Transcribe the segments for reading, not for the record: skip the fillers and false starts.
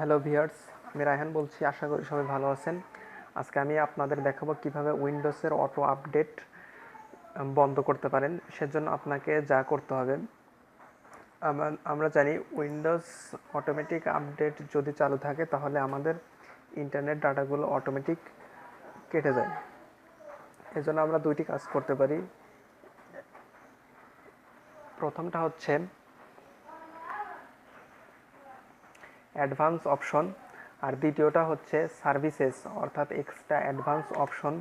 Hello viewers, আমি রায়হান বলছি। আশা করি সবাই ভালো আছেন। আজকে আমি আপনাদের দেখাবো কিভাবে উইন্ডোজের অটো আপডেট বন্ধ করতে পারেন। সেজন্য আপনাকে যা করতে হবে, আমরা জানি উইন্ডোজ অটোমেটিক আপডেট যদি চালু থাকে তাহলে আমাদের ইন্টারনেট ডাটাগুলো অটোমেটিক কেটে যায়। এজন্য আমরা দুইটি কাজ করতে পারি। প্রথমটা হচ্ছে অ্যাডভান্স অপশন, আর দ্বিতীয়টা হচ্ছে সার্ভিসেস অর্থাৎ এক্সট্রা অ্যাডভান্স অপশন।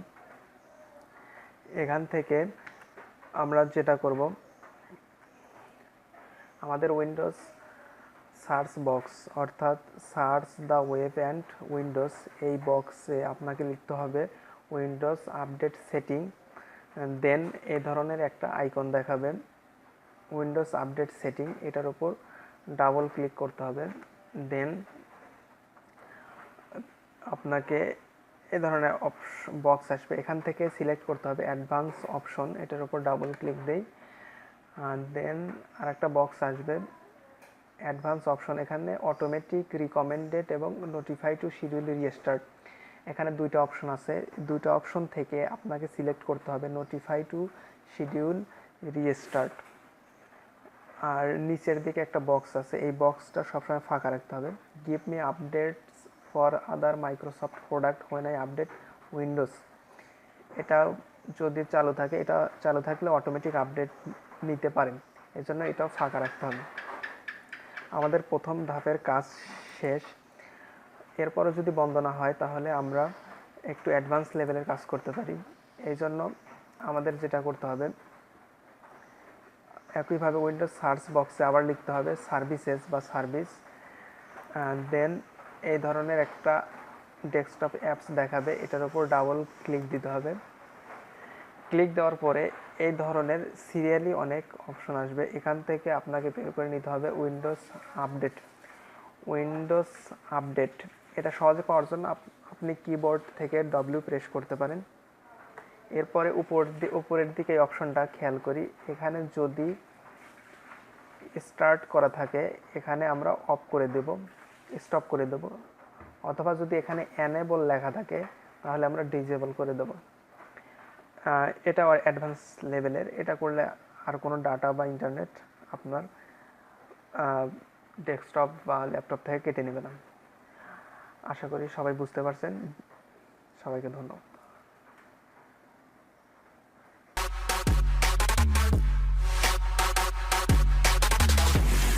এখান থেকে আমরা যেটা করব, আমাদের উইন্ডোজ সার্চ বক্স অর্থাৎ search the web and Windows, এই বক্সে আপনাকে লিখতে হবে উইন্ডোজ আপডেট সেটিং। দেন এই ধরনের একটা আইকন দেখাবেন উইন্ডোজ আপডেট সেটিং, এটার উপর ডাবল ক্লিক করতে হবে। দেন আপনাকে এ ধরনের বক্স আসবে, এখান থেকে সিলেক্ট করতে হবে অ্যাডভান্স অপশন, এটার উপর ডাবল ক্লিক দেই। দেন আরেকটা বক্স আসবে অ্যাডভান্স অপশন, এখানে অটোমেটিক রিকমেন্ডেড এবং নোটিফাই টু শিডিউল রিস্টার্ট, এখানে দুইটা অপশন আছে। দুইটা অপশন থেকে আপনাকে সিলেক্ট করতে হবে নোটিফাই টু শিডিউল রিস্টার্ট। আর নিচের দিকে একটা বক্স আছে, এই বক্সটা সবসময় ফাঁকা রাখতে হবে। Give me updates for other Microsoft product when I update Windows, এটা যদি চালু থাকে, এটা চালু থাকলে অটোমেটিক আপডেট নিতে পারেন, এজন্য এটাও ফাঁকা রাখতে হবে। আমাদের প্রথম ধাপের কাজ শেষ। এরপরে যদি বন্ধ না হয় তাহলে আমরা একটু অ্যাডভান্স লেভেলের কাজ করতে পারি। এই জন্য আমাদের যেটা করতে হবে, একইভাবে উইন্ডোজ সার্চ বক্সে আবার লিখতে হবে সার্ভিসেস বা সার্ভিস। দেন এই ধরনের একটা ডেস্কটপ অ্যাপস দেখাবে, এটার উপর ডাবল ক্লিক দিতে হবে। ক্লিক দেওয়ার পরে এই ধরনের সিরিয়ালি অনেক অপশন আসবে, এখান থেকে আপনাকে বের করে নিতে হবে উইন্ডোজ আপডেট। উইন্ডোজ আপডেট এটা সহজে পাওয়ার জন্য আপনি কিবোর্ড থেকে ডব্লিউ প্রেস করতে পারেন। এরপরে উপরের দিকে এই অপশনটা খেয়াল করি, এখানে যদি স্টার্ট করা থাকে এখানে আমরা অফ করে দেব, স্টপ করে দেব, অথবা যদি এখানে এনেবল লেখা থাকে তাহলে আমরা ডিজেবল করে দেব। এটা অ্যাডভান্স লেভেলের, এটা করলে আর কোনো ডাটা বা ইন্টারনেট আপনার ডেস্কটপ বা ল্যাপটপ থেকে কেটে নেবে না। আশা করি সবাই বুঝতে পারছেন। সবাইকে ধন্যবাদ।